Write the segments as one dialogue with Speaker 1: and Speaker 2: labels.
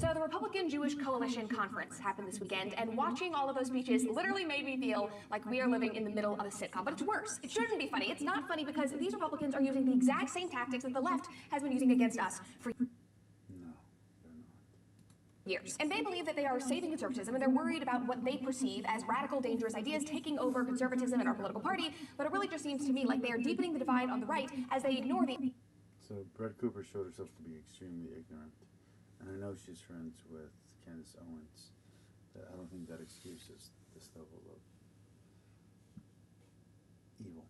Speaker 1: So the Republican Jewish Coalition Conference happened this weekend, and watching all of those speeches literally made me feel like we are living in the middle of a sitcom. But it's worse. It shouldn't be funny. It's not funny because these Republicans are using the exact same tactics that the left has been using against us for years. And they believe that they are saving conservatism, and they're worried about what they perceive as radical, dangerous ideas taking over conservatism in our political party. But it really just seems to me like they are deepening the divide on the right as they ignore the...
Speaker 2: So Bret Cooper showed herself to be extremely ignorant. And I know she's friends with Candace Owens, but I don't think that excuses this level of evil.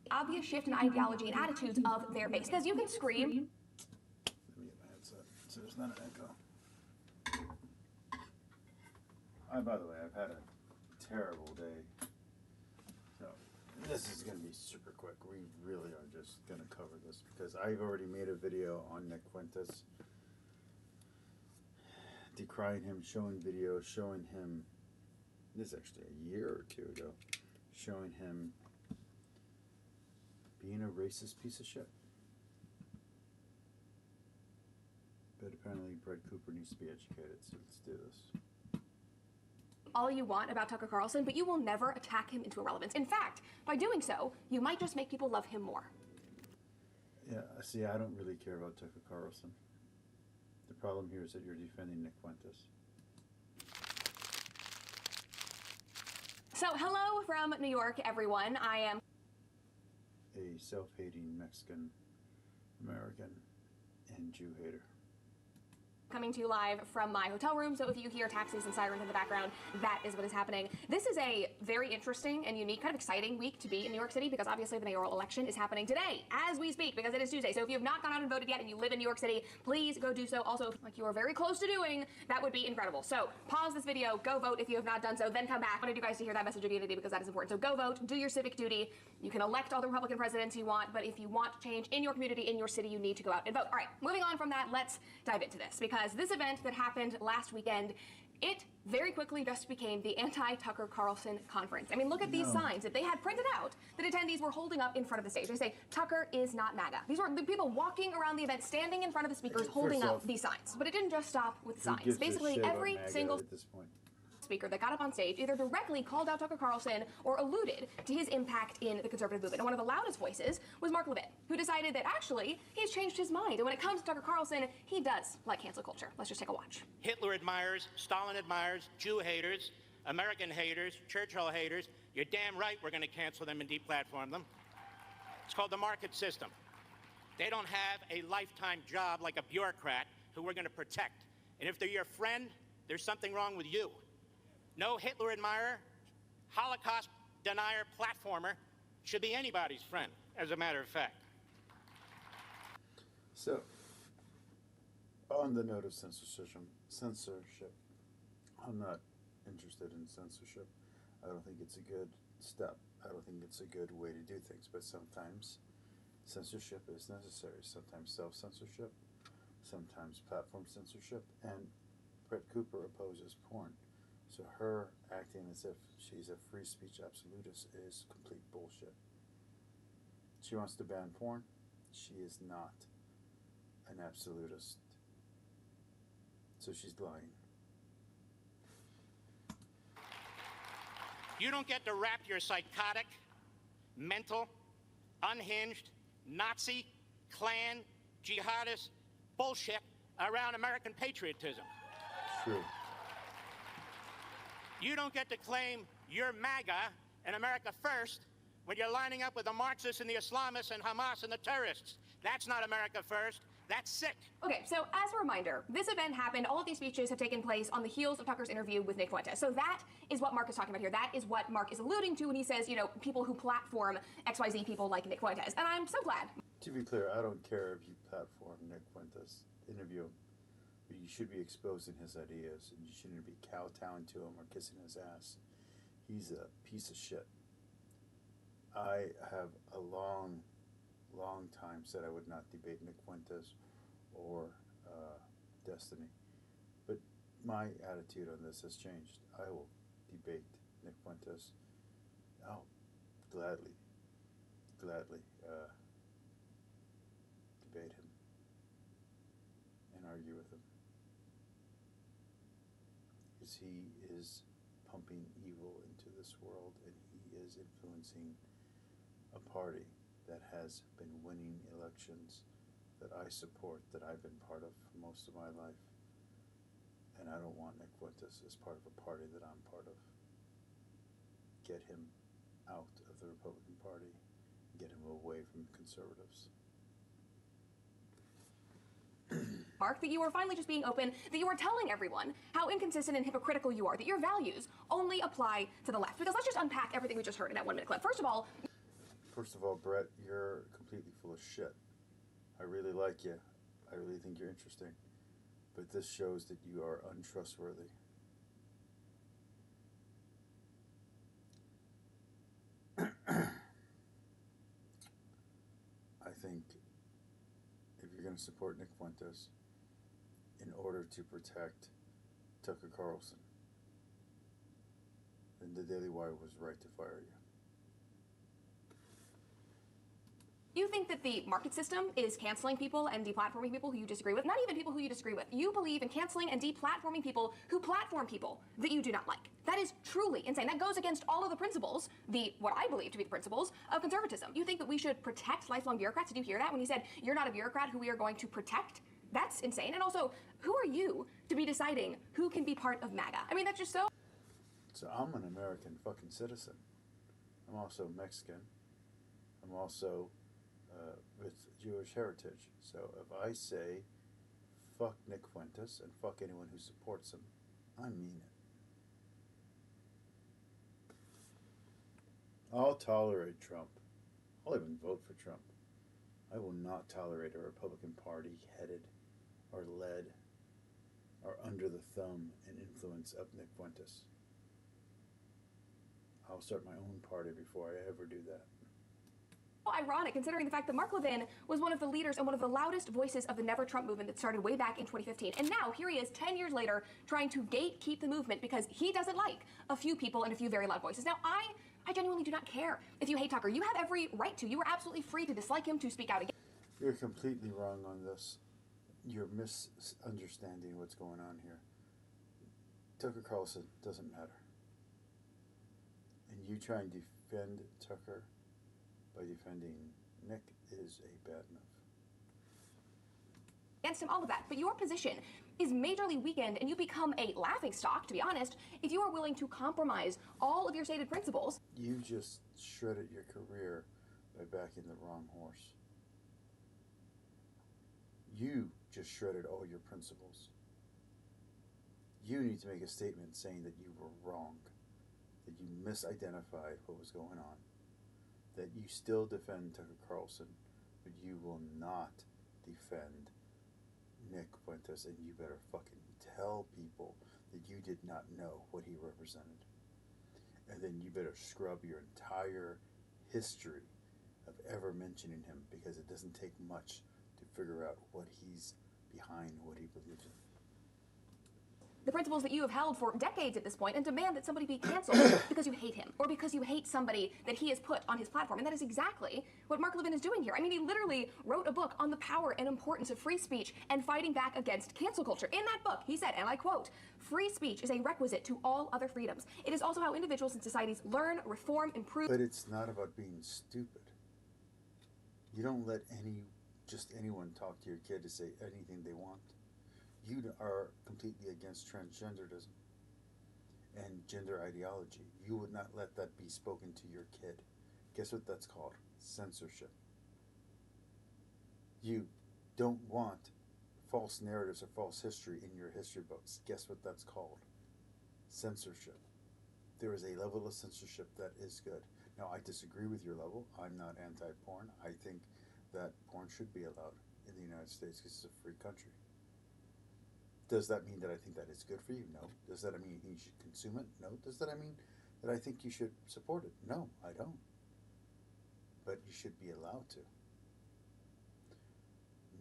Speaker 1: Obvious shift in ideology and attitudes of their base. Because you can scream...
Speaker 2: Let me get my headset so there's not an echo. By the way, I've had a terrible day. So this is going to be super quick. We really are just going to cover this because I've already made a video on Nick Fuentes, decrying him, showing videos, showing him, this is actually a year or two ago, showing him being a racist piece of shit. But apparently Bret Cooper needs to be educated, so let's do this.
Speaker 1: All you want about Tucker Carlson, but you will never attack him into irrelevance. In fact, by doing so, you might just make people love him more.
Speaker 2: Yeah, see, I don't really care about Tucker Carlson. The problem here is that you're defending Nick Fuentes.
Speaker 1: So, hello from New York, everyone. I am
Speaker 2: a self-hating Mexican, American, and Jew hater.
Speaker 1: Coming to you live from my hotel room, so if you hear taxis and sirens in the background, that is what is happening. This is a very interesting and unique, kind of exciting week to be in New York City because obviously the mayoral election is happening today as we speak because it is Tuesday. So if you have not gone out and voted yet and you live in New York City, please go do so. Also, like you are very close to doing, that would be incredible. So pause this video, go vote if you have not done so, then come back. I wanted you guys to hear that message of unity because that is important. So go vote, do your civic duty. You can elect all the Republican presidents you want, but if you want change in your community, in your city, you need to go out and vote. All right, moving on from that, let's dive into this because this event that happened last weekend, it very quickly just became the anti-Tucker Carlson conference. I mean, look at these signs that they had printed out that attendees were holding up in front of the stage. They say, Tucker is not MAGA. These were the people walking around the event, standing in front of the speakers, holding up these signs. But it didn't just stop with signs. Basically, every single
Speaker 2: at this point.
Speaker 1: Speaker that got up on stage either directly called out Tucker Carlson or alluded to his impact in the conservative movement. And one of the loudest voices was Mark Levin, who decided that actually he's changed his mind. And when it comes to Tucker Carlson, he does like cancel culture. Let's just take a watch.
Speaker 3: Hitler admirers, Stalin admirers, Jew haters, American haters, Churchill haters. You're damn right we're going to cancel them and deplatform them. It's called the market system. They don't have a lifetime job like a bureaucrat who we're going to protect. And if they're your friend, there's something wrong with you. No Hitler admirer, Holocaust denier, platformer should be anybody's friend, as a matter of fact.
Speaker 2: So, on the note of censorship, I'm not interested in censorship. I don't think it's a good step. I don't think it's a good way to do things. But sometimes censorship is necessary. Sometimes self-censorship, sometimes platform censorship. And Bret Cooper opposes porn. So her acting as if she's a free speech absolutist is complete bullshit. She wants to ban porn. She is not an absolutist. So she's lying.
Speaker 3: You don't get to wrap your psychotic, mental, unhinged, Nazi, Klan, jihadist bullshit around American patriotism.
Speaker 2: True.
Speaker 3: You don't get to claim you're MAGA and America first when you're lining up with the Marxists and the Islamists and Hamas and the terrorists. That's not America first. That's sick.
Speaker 1: Okay, so as a reminder, this event happened, all of these speeches have taken place on the heels of Tucker's interview with Nick Fuentes. So that is what Mark is talking about here. That is what Mark is alluding to when he says, you know, people who platform XYZ people like Nick Fuentes. And I'm so glad.
Speaker 2: To be clear, I don't care if you platform Nick Fuentes, interview him. But you should be exposing his ideas, and you shouldn't be kowtowing to him or kissing his ass. He's a piece of shit. I have a long time said I would not debate Nick Fuentes or Destiny. But my attitude on this has changed. I will debate Nick Fuentes. I'll gladly debate him and argue with him. because he is pumping evil into this world, and he is influencing a party that has been winning elections that I support, that I've been part of for most of my life. And I don't want Nick Fuentes as part of a party that I'm part of. Get him out of the Republican Party. Get him away from conservatives.
Speaker 1: Mark, that you are finally just being open, that you are telling everyone how inconsistent and hypocritical you are, that your values only apply to the left. Because let's just unpack everything we just heard in that 1 minute clip. First of all,
Speaker 2: Brett, you're completely full of shit. I really like you. I really think you're interesting. But this shows that you are untrustworthy. I think if you're going to support Nick Fuentes in order to protect Tucker Carlson, then the Daily Wire was right to fire you.
Speaker 1: you think that the market system is canceling people and deplatforming people who you disagree with. Not even people who you disagree with. You believe in canceling and deplatforming people who platform people that you do not like. That is truly insane. That goes against all of the principles, what I believe to be the principles of conservatism. You think that we should protect lifelong bureaucrats? Did you hear that when he said, you're not a bureaucrat who we are going to protect? That's insane. And also, who are you to be deciding who can be part of MAGA? I mean, that's just so...
Speaker 2: So I'm an American fucking citizen. I'm also Mexican. I'm also with Jewish heritage. So if I say fuck Nick Fuentes and fuck anyone who supports him, I mean it. I'll tolerate Trump. I'll even vote for Trump. I will not tolerate a Republican Party headed or led or under the thumb and influence of Nick Fuentes. I'll start my own party before I ever do that.
Speaker 1: Ironic, considering the fact that Mark Levin was one of the leaders and one of the loudest voices of the Never Trump movement that started way back in 2015. And now, here he is 10 years later, trying to gatekeep the movement because he doesn't like a few people and a few very loud voices. Now, I genuinely do not care if you hate Tucker. You have every right to. You are absolutely free to dislike him, to speak out against.
Speaker 2: You're completely wrong on this. You're misunderstanding what's going on here. Tucker Carlson doesn't matter. And you try and defend Tucker by defending Nick is a bad move.
Speaker 1: Against him, all of that. But your position is majorly weakened, and you become a laughingstock, to be honest, if you are willing to compromise all of your stated principles.
Speaker 2: You just shredded your career by backing the wrong horse. You just shredded all your principles. You need to make a statement saying that you were wrong, that you misidentified what was going on, that you still defend Tucker Carlson, but you will not defend Nick Fuentes, and you better fucking tell people that you did not know what he represented. And then you better scrub your entire history of ever mentioning him, because it doesn't take much to figure out what he's behind, what he believes in.
Speaker 1: The principles that you have held for decades at this point, and demand that somebody be canceled because you hate him or because you hate somebody that he has put on his platform. And that is exactly what Mark Levin is doing here. I mean, he literally wrote a book on the power and importance of free speech and fighting back against cancel culture. In that book, he said, and I quote, "Free speech is a requisite to all other freedoms. It is also how individuals and societies learn, reform, improve."
Speaker 2: But it's not about being stupid. You don't let anyone talk to your kid to say anything they want. You are completely against transgenderism and gender ideology. You would not let that be spoken to your kid. Guess what that's called? Censorship. You don't want false narratives or false history in your history books. Guess what that's called? Censorship. There is a level of censorship that is good. Now, I disagree with your level. I'm not anti-porn. I think that porn should be allowed in the United States because it's a free country. Does that mean that I think that it's good for you? No. Does that mean you should consume it? No. Does that mean that I think you should support it? No, I don't. But you should be allowed to.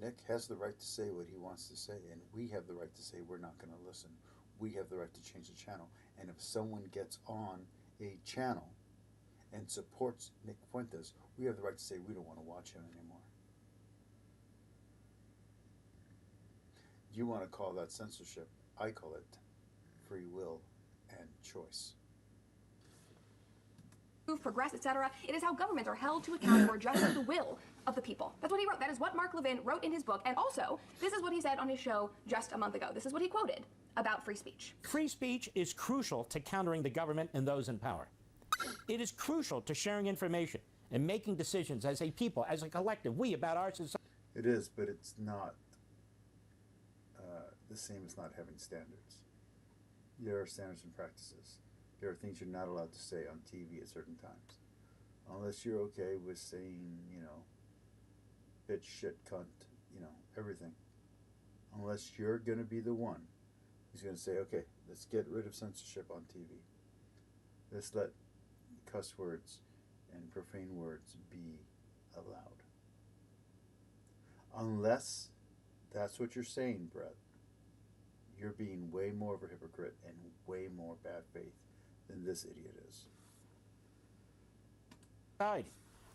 Speaker 2: Nick has the right to say what he wants to say, and we have the right to say we're not going to listen. We have the right to change the channel. And if someone gets on a channel and supports Nick Fuentes, we have the right to say we don't want to watch him anymore. You want to call that censorship. I call it free will and choice.
Speaker 1: Progress, etc. It is how governments are held to account for just the will of the people. That's what he wrote. That is what Mark Levin wrote in his book. And also, this is what he said on his show just a month ago. This is what he quoted about free speech.
Speaker 4: Free speech is crucial to countering the government and those in power. It is crucial to sharing information and making decisions as a people, as a collective, we about our society.
Speaker 2: It is, but it's not the same as not having standards. There are standards and practices. There are things you're not allowed to say on TV at certain times. Unless you're okay with saying, bitch, shit, cunt, everything. Unless you're going to be the one who's going to say, okay, let's get rid of censorship on TV. Let's let cuss words and profane words be allowed. Unless that's what you're saying, Bret, you're being way more of a hypocrite and way more bad faith than this idiot is.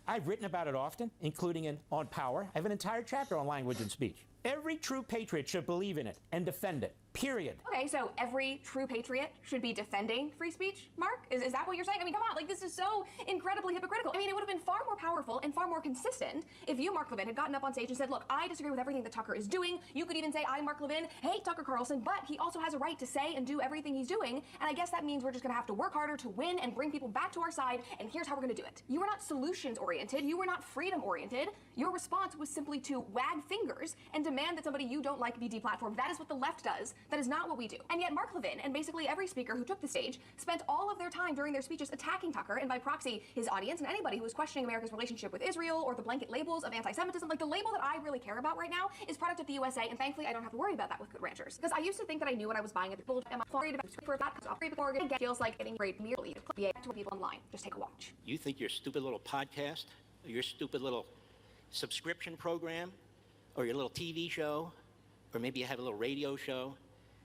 Speaker 4: I've written about it often, including in On Power. I have an entire chapter on language and speech. Every true patriot should believe in it and defend it, period.
Speaker 1: Okay, so every true patriot should be defending free speech, Mark? Is that what you're saying? I mean, come on, this is so incredibly hypocritical. I mean, it would have been far more powerful and far more consistent if you, Mark Levin, had gotten up on stage and said, look, I disagree with everything that Tucker is doing. You could even say, I, Mark Levin, hate Tucker Carlson, but he also has a right to say and do everything he's doing, and I guess that means we're just gonna have to work harder to win and bring people back to our side, and here's how we're gonna do it. You were not solutions-oriented, you were not freedom-oriented. Your response was simply to wag fingers and demand that somebody you don't like be deplatformed. That is what the left does. That is not what we do. And yet Mark Levin and basically every speaker who took the stage spent all of their time during their speeches attacking Tucker and by proxy his audience and anybody who was questioning America's relationship with Israel or the blanket labels of anti-Semitism. Like, the label that I really care about right now is product of the USA, and thankfully I don't have to worry about that with Good Ranchers. Because I used to think that I knew what I was buying at the bull. Am I worried about for that? Because it feels like getting great merely to be able to people online. Just take a watch.
Speaker 3: You think your stupid little podcast, or your stupid little subscription program, or your little TV show, or maybe you have a little radio show,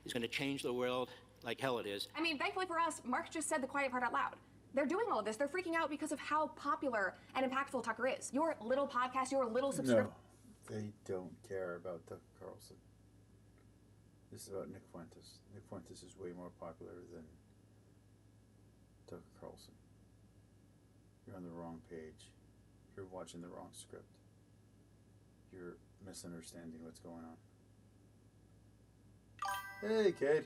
Speaker 3: is going to change the world like hell it is?
Speaker 1: I mean, thankfully for us, Mark just said the quiet part out loud. They're doing all of this. They're freaking out because of how popular and impactful Tucker is. Your little podcast, your little subscription.
Speaker 2: No, they don't care about Tucker Carlson. This is about Nick Fuentes. Nick Fuentes is way more popular than Tucker Carlson. You're on the wrong page. You're watching the wrong script. You're misunderstanding what's going on. Hey, Cade.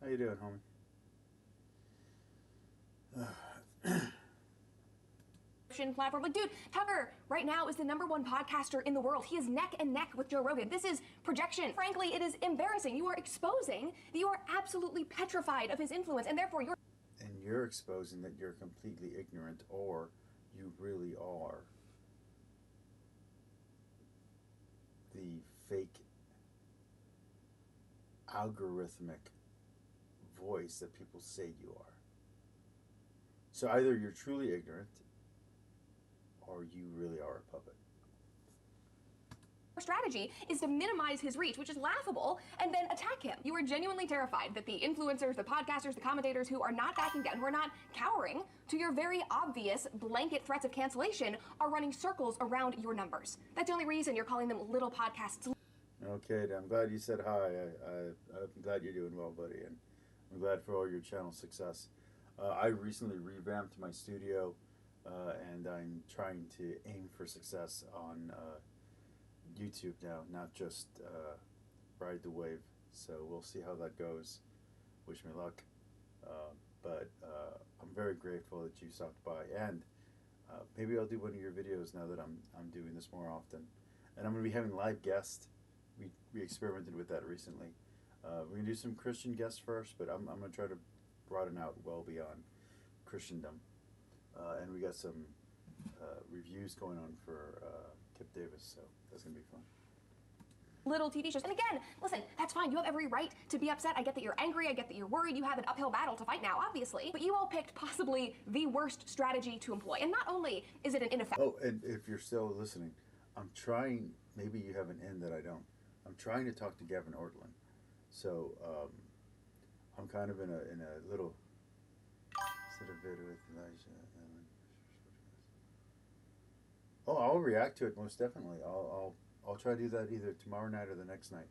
Speaker 2: How you doing, homie?
Speaker 1: Platform. Like, dude, Tucker right now is the #1 podcaster in the world. He is neck and neck with Joe Rogan. This is projection. Frankly, it is embarrassing. You are exposing that you are absolutely petrified of his influence, and therefore you're...
Speaker 2: And you're exposing that you're completely ignorant, or you really are the fake algorithmic voice that people say you are. So either you're truly ignorant or you really are a puppet.
Speaker 1: strategy is to minimize his reach, which is laughable, and then attack him. You are genuinely terrified that the influencers, the podcasters, the commentators who are not backing down, who are not cowering to your very obvious blanket threats of cancellation, are running circles around your numbers. That's the only reason you're calling them little podcasts.
Speaker 2: Okay, I'm glad you said hi. I'm glad you're doing well, buddy, and I'm glad for all your channel success. I recently revamped my studio, and I'm trying to aim for success on YouTube now, not just ride the wave. So we'll see how that goes. Wish me luck. But I'm very grateful that you stopped by, and maybe I'll do one of your videos now that I'm doing this more often. And I'm going to be having live guests. We experimented with that recently. We're going to do some Christian guests first, but I'm going to try to broaden out well beyond Christendom. And we got some reviews going on for Kip Davis, so that's going to be fun.
Speaker 1: Little TV shows. And again, listen, that's fine. You have every right to be upset. I get that you're angry. I get that you're worried. You have an uphill battle to fight now, obviously. But you all picked possibly the worst strategy to employ. And not only is it an ineffective...
Speaker 2: Oh, and if you're still listening, I'm trying, maybe you have an end that I don't. I'm trying to talk to Gavin Ortlund. So I'm kind of in a little... Set a vid with Elijah. Oh, I'll react to it most definitely. I'll try to do that either tomorrow night or the next night.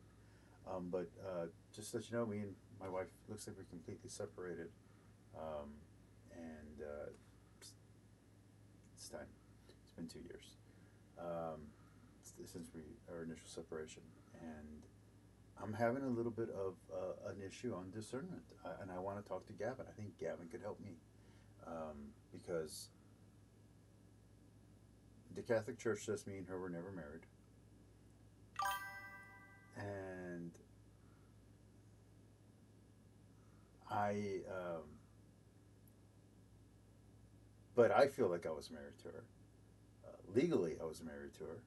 Speaker 2: But just to let you know, me and my wife looks like we're completely separated, and it's time. It's been 2 years since our initial separation, and I'm having a little bit of an issue on discernment, and I want to talk to Gavin. I think Gavin could help me because the Catholic Church says me and her were never married, and but I feel like I was married to her. Legally, I was married to her,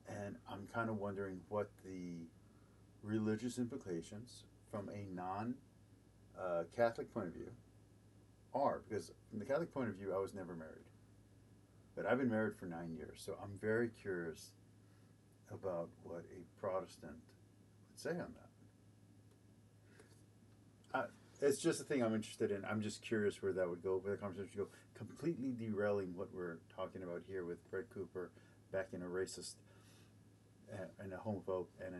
Speaker 2: and I'm kind of wondering what the religious implications from a non-Catholic point of view are, because from the Catholic point of view, I was never married, but I've been married for 9 years, so I'm very curious about what a Protestant would say on that. It's just a thing I'm interested in. I'm just curious where that would go, where the conversation would go, completely derailing what we're talking about here with Bret Cooper back in a racist and a homophobe and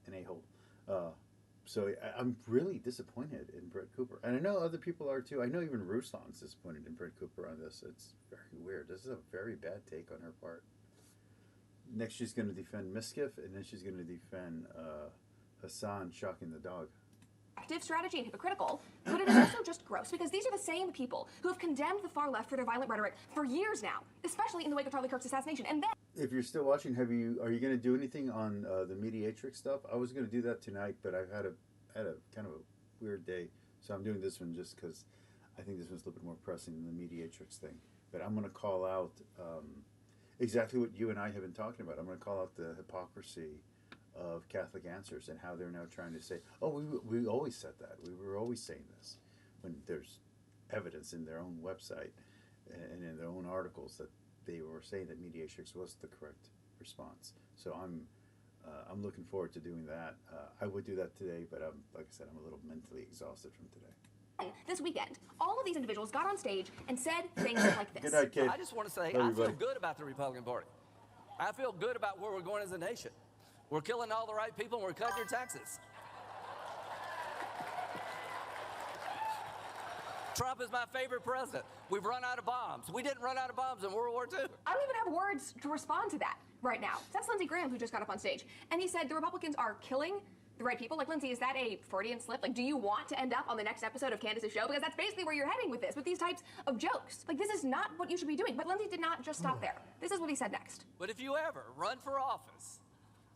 Speaker 2: an a-hole. So I'm really disappointed in Bret Cooper. And I know other people are too. I know even Ruslan's disappointed in Bret Cooper on this. It's very weird. This is a very bad take on her part. Next she's going to defend Miskiff, and then she's going to defend Hassan shocking the dog.
Speaker 1: Active strategy and hypocritical, but it is also just gross because these are the same people who have condemned the far left for their violent rhetoric for years now, especially in the wake of Charlie Kirk's assassination. And then,
Speaker 2: if you're still watching, are you going to do anything on the mediatrix stuff? I was going to do that tonight, but I've had a kind of a weird day, so I'm doing this one just because I think this one's a little bit more pressing than the mediatrix thing. But I'm going to call out exactly what you and I have been talking about. I'm going to call out the hypocrisy of Catholic Answers and how they're now trying to say, oh, we always said that. We were always saying this, when there's evidence in their own website and in their own articles that they were saying that mediatrix was the correct response. So I'm looking forward to doing that. I would do that today, but like I said, I'm a little mentally exhausted from today.
Speaker 1: This weekend, all of these individuals got on stage and said things like this.
Speaker 2: Good night, kid.
Speaker 5: I just want to say,
Speaker 2: Everybody.
Speaker 5: I feel good about the Republican Party. I feel good about where we're going as a nation. We're killing all the right people and we're cutting your taxes. Trump is my favorite president. We've run out of bombs. We didn't run out of bombs in World War II.
Speaker 1: I don't even have words to respond to that right now. That's Lindsey Graham who just got up on stage. And he said the Republicans are killing the right people. Like, Lindsey, is that a Freudian slip? Like, do you want to end up on the next episode of Candace's show? Because that's basically where you're heading with this, with these types of jokes. Like, this is not what you should be doing. But Lindsey did not just stop there. This is what he said next.
Speaker 5: But if you ever run for office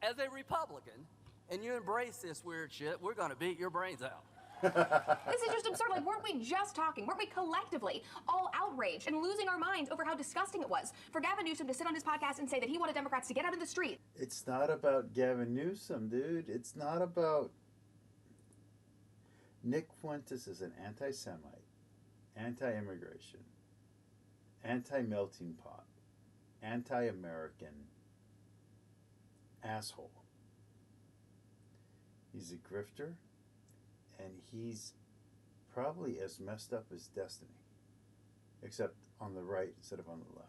Speaker 5: as a Republican and you embrace this weird shit, we're going to beat your brains out.
Speaker 1: This is just absurd. Like, weren't we just talking? Weren't we collectively all outraged and losing our minds over how disgusting it was for Gavin Newsom to sit on his podcast and say that he wanted Democrats to get out in the street?
Speaker 2: It's not about Gavin Newsom, dude. It's not about... Nick Fuentes is an anti-Semite, anti-immigration, anti-melting pot, anti-American asshole. He's a grifter, and he's probably as messed up as Destiny, except on the right instead of on the left.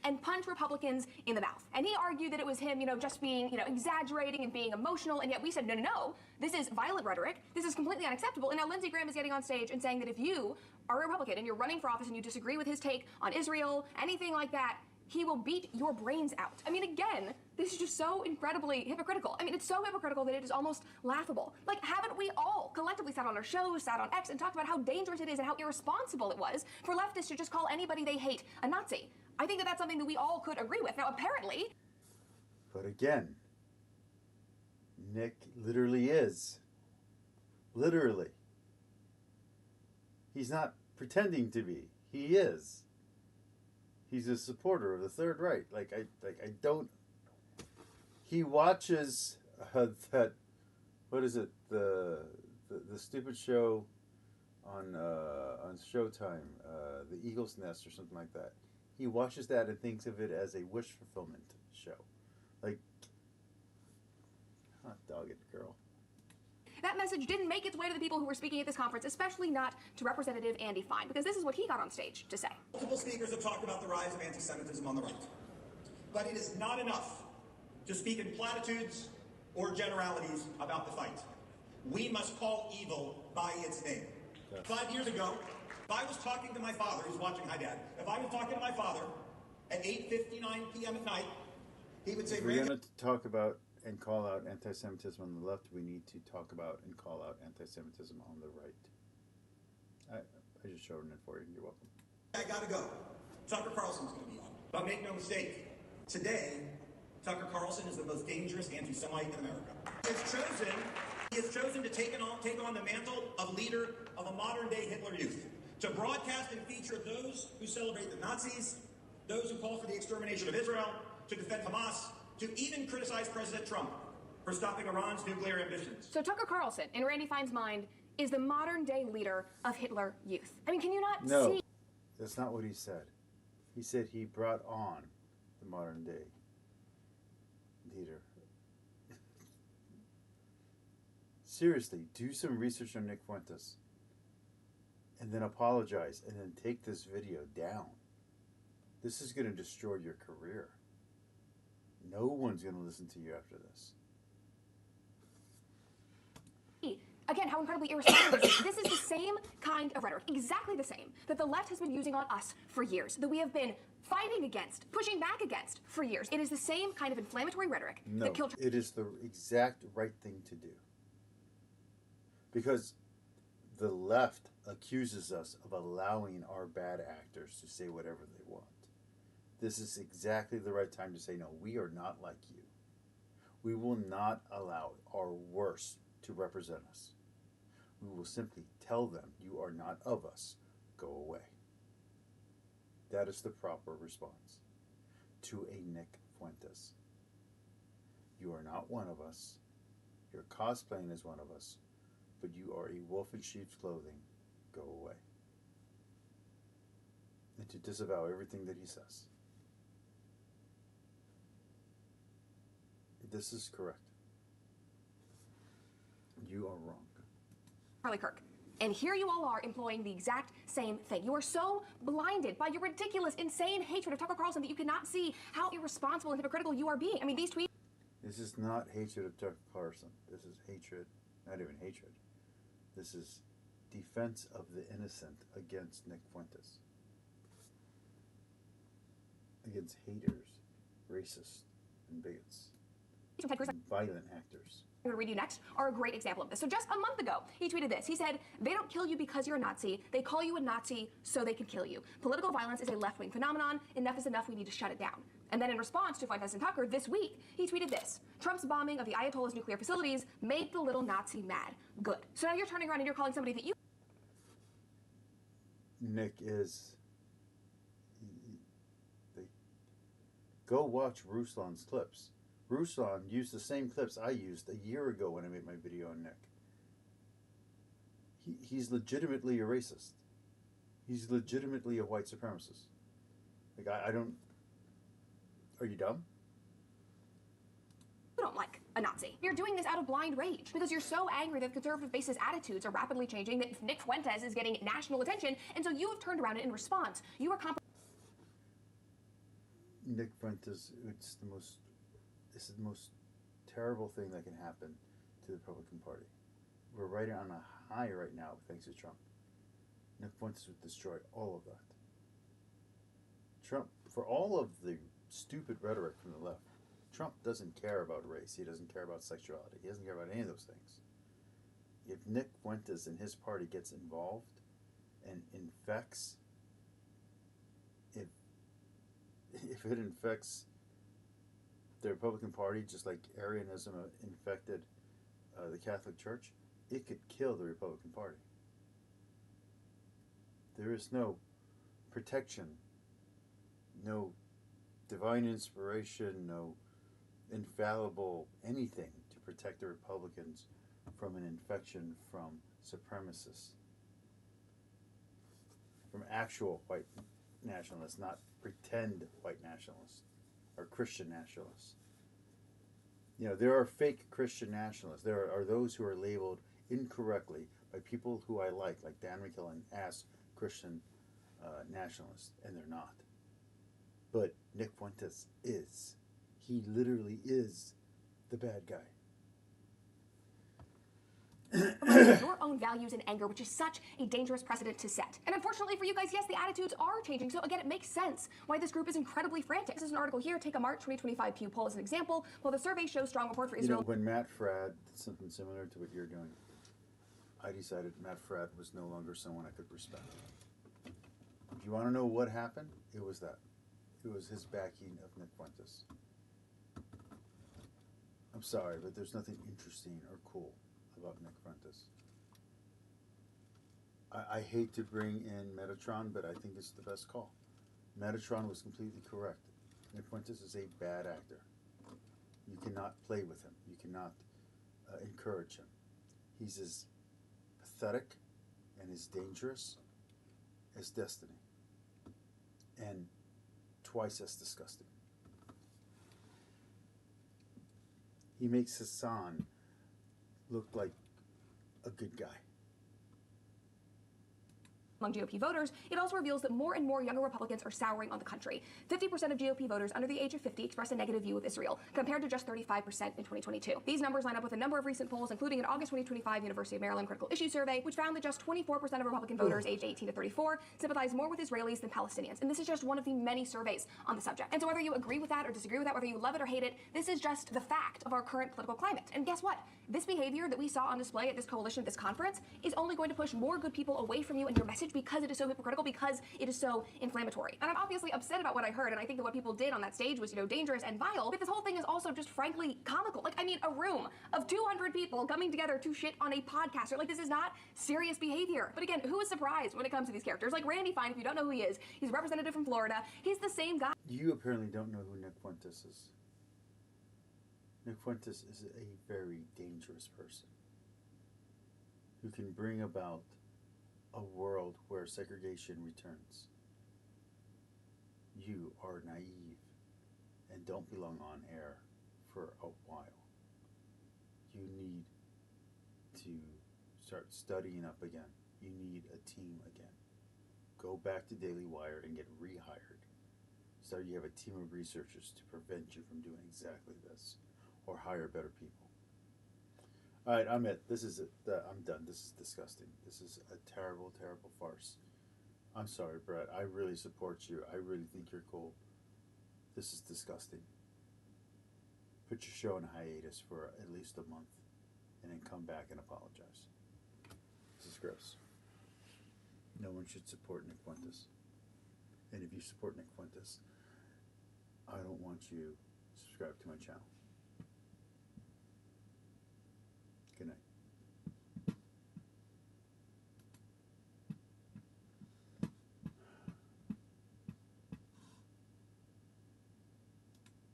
Speaker 1: And punch Republicans in the mouth. And he argued that it was him, just being, exaggerating and being emotional. And yet we said, no, this is violent rhetoric. This is completely unacceptable. And now Lindsey Graham is getting on stage and saying that if you are a Republican and you're running for office and you disagree with his take on Israel, anything like that, he will beat your brains out. I mean, again, this is just so incredibly hypocritical. I mean, it's so hypocritical that it is almost laughable. Like, haven't we all collectively sat on our shows, sat on X, and talked about how dangerous it is and how irresponsible it was for leftists to just call anybody they hate a Nazi? I think that that's something that we all could agree with. Now, apparently...
Speaker 2: But again, Nick literally is. Literally. He's not pretending to be. He is. He's a supporter of the Third Reich. I don't... He watches that... What is it? The stupid show on Showtime, The Eagle's Nest or something like that. He watches that and thinks of it as a wish fulfillment show. Like, hot dog it, girl.
Speaker 1: That message didn't make its way to the people who were speaking at this conference, especially not to Representative Andy Fine, because this is what he got on stage to say.
Speaker 6: Multiple speakers have talked about the rise of anti-Semitism on the right. But it is not enough to speak in platitudes or generalities about the fight. We must call evil by its name.
Speaker 2: Yes.
Speaker 6: 5 years ago, if I was talking to my father, who's watching, hi Dad, if I was talking to my father at 8:59 p.m. at night, he would say,
Speaker 2: If we're going to talk about and call out anti-Semitism on the left, we need to talk about and call out anti-Semitism on the right. I just showed it for you. You're welcome.
Speaker 6: I gotta go. Tucker Carlson's going to be on. But make no mistake, today, Tucker Carlson is the most dangerous anti-Semite in America. He has chosen to take on the mantle of leader of a modern-day Hitler Youth, to broadcast and feature those who celebrate the Nazis, those who call for the extermination of Israel, to defend Hamas, to even criticize President Trump for stopping Iran's nuclear ambitions.
Speaker 1: So Tucker Carlson, in Randy Fine's mind, is the modern-day leader of Hitler Youth. I mean, can you not
Speaker 2: No,
Speaker 1: see?
Speaker 2: that's not what he said. He said he brought on the modern-day leader. Seriously, do some research on Nick Fuentes. And then apologize. And then take this video down. This is going to destroy your career. No one's going to listen to you after this.
Speaker 1: Again, how incredibly irresponsible this is. This is the same kind of rhetoric, exactly the same, that the left has been using on us for years, that we have been fighting against, pushing back against for years. It is the same kind of inflammatory rhetoric
Speaker 2: No,
Speaker 1: that killed.
Speaker 2: it is the exact right thing to do. Because the left accuses us of allowing our bad actors to say whatever they want. This is exactly the right time to say, no, we are not like you. We will not allow our worst to represent us. We will simply tell them, you are not of us. Go away. That is the proper response to a Nick Fuentes. You are not one of us. You're cosplaying as one of us, but you are a wolf in sheep's clothing. Go away. And to disavow everything that he says. This is correct. You are wrong.
Speaker 1: Charlie Kirk. And here you all are employing the exact same thing. You are so blinded by your ridiculous, insane hatred of Tucker Carlson that you cannot see how irresponsible and hypocritical you are being. I mean, these tweets.
Speaker 2: This is not hatred of Tucker Carlson. This is hatred, not even hatred. This is defense of the innocent against Nick Fuentes. Against haters, racists, and bigots. And violent actors.
Speaker 1: I'm going to read you next are a great example of this. So just a month ago, he tweeted this. He said, they don't kill you because you're a Nazi. They call you a Nazi so they can kill you. Political violence is a left-wing phenomenon. Enough is enough. We need to shut it down. And then in response to Fuentes and Tucker this week, he tweeted this. Trump's bombing of the Ayatollah's nuclear facilities made the little Nazi mad. Good. So now you're turning around and you're calling somebody that you...
Speaker 2: Nick is... Go watch Ruslan's clips. Ruslan used the same clips I used a year ago when I made my video on Nick. He's legitimately a racist. He's legitimately a white supremacist. Like, I don't... Are you dumb?
Speaker 1: You don't like a Nazi. You're doing this out of blind rage because you're so angry that conservative base's attitudes are rapidly changing, that Nick Fuentes is getting national attention, and so you have turned around and in response, you are
Speaker 2: Nick Fuentes, this is the most terrible thing that can happen to the Republican Party. We're right on a high right now thanks to Trump. Nick Fuentes would destroy all of that. Trump, for all of the stupid rhetoric from the left, Trump doesn't care about race. He doesn't care about sexuality. He doesn't care about any of those things. If Nick Fuentes and his party gets involved and infects, if it infects the Republican Party, just like Arianism infected the Catholic Church, it could kill the Republican Party. There is no protection, no divine inspiration, no infallible anything to protect the Republicans from an infection from supremacists, from actual white nationalists, not pretend white nationalists or Christian nationalists. You know, there are fake Christian nationalists. There are those who are labeled incorrectly by people who I like Dan McKillen, as Christian nationalists, and they're not. But Nick Fuentes is. He literally is the bad guy.
Speaker 1: Your own values and anger, which is such a dangerous precedent to set. And unfortunately for you guys, yes, the attitudes are changing. So again, it makes sense why this group is incredibly frantic. This is an article here. Take a March 2025 Pew poll as an example. While the survey shows strong support for Israel.
Speaker 2: You know, when Matt Fradd did something similar to what you're doing, I decided Matt Fradd was no longer someone I could respect. If you want to know what happened, it was that. It was his backing of Nick Fuentes. I'm sorry, but there's nothing interesting or cool about Nick Fuentes. I hate to bring in Metatron, but I think it's the best call. Metatron was completely correct. Nick Fuentes is a bad actor. You cannot play with him. You cannot encourage him. He's as pathetic and as dangerous as Destiny. And twice as disgusting. He makes Hassan look like a good guy.
Speaker 1: Among GOP voters, it also reveals that more and more younger Republicans are souring on the country. 50% of GOP voters under the age of 50 express a negative view of Israel, compared to just 35% in 2022. These numbers line up with a number of recent polls, including an August 2025 University of Maryland Critical Issue Survey, which found that just 24% of Republican voters aged 18 to 34 sympathize more with Israelis than Palestinians. And this is just one of the many surveys on the subject. And so whether you agree with that or disagree with that, whether you love it or hate it, this is just the fact of our current political climate. And guess what? This behavior that we saw on display at this coalition, at this conference, is only going to push more good people away from you and your message because it is so hypocritical, because it is so inflammatory. And I'm obviously upset about what I heard, and I think that what people did on that stage was, dangerous and vile, but this whole thing is also just frankly comical. Like, I mean, a room of 200 people coming together to shit on a podcaster. Like, this is not serious behavior. But again, who is surprised when it comes to these characters? Like Randy Fine, if you don't know who he is, he's a representative from Florida. He's the same guy.
Speaker 2: You apparently don't know who Nick Fuentes is. Nick Fuentes is a very dangerous person who can bring about a world where segregation returns. You are naive and don't belong on air for a while. You need to start studying up again. You need a team again. Go back to Daily Wire and get rehired. So you have a team of researchers to prevent you from doing exactly this, or hire better people. All right, I'm it. This is it. I'm done. This is disgusting. This is a terrible, terrible farce. I'm sorry, Brett. I really support you. I really think you're cool. This is disgusting. Put your show on hiatus for at least a month, and then come back and apologize. This is gross. No one should support Nick Fuentes. And if you support Nick Fuentes, I don't want you subscribed to my channel.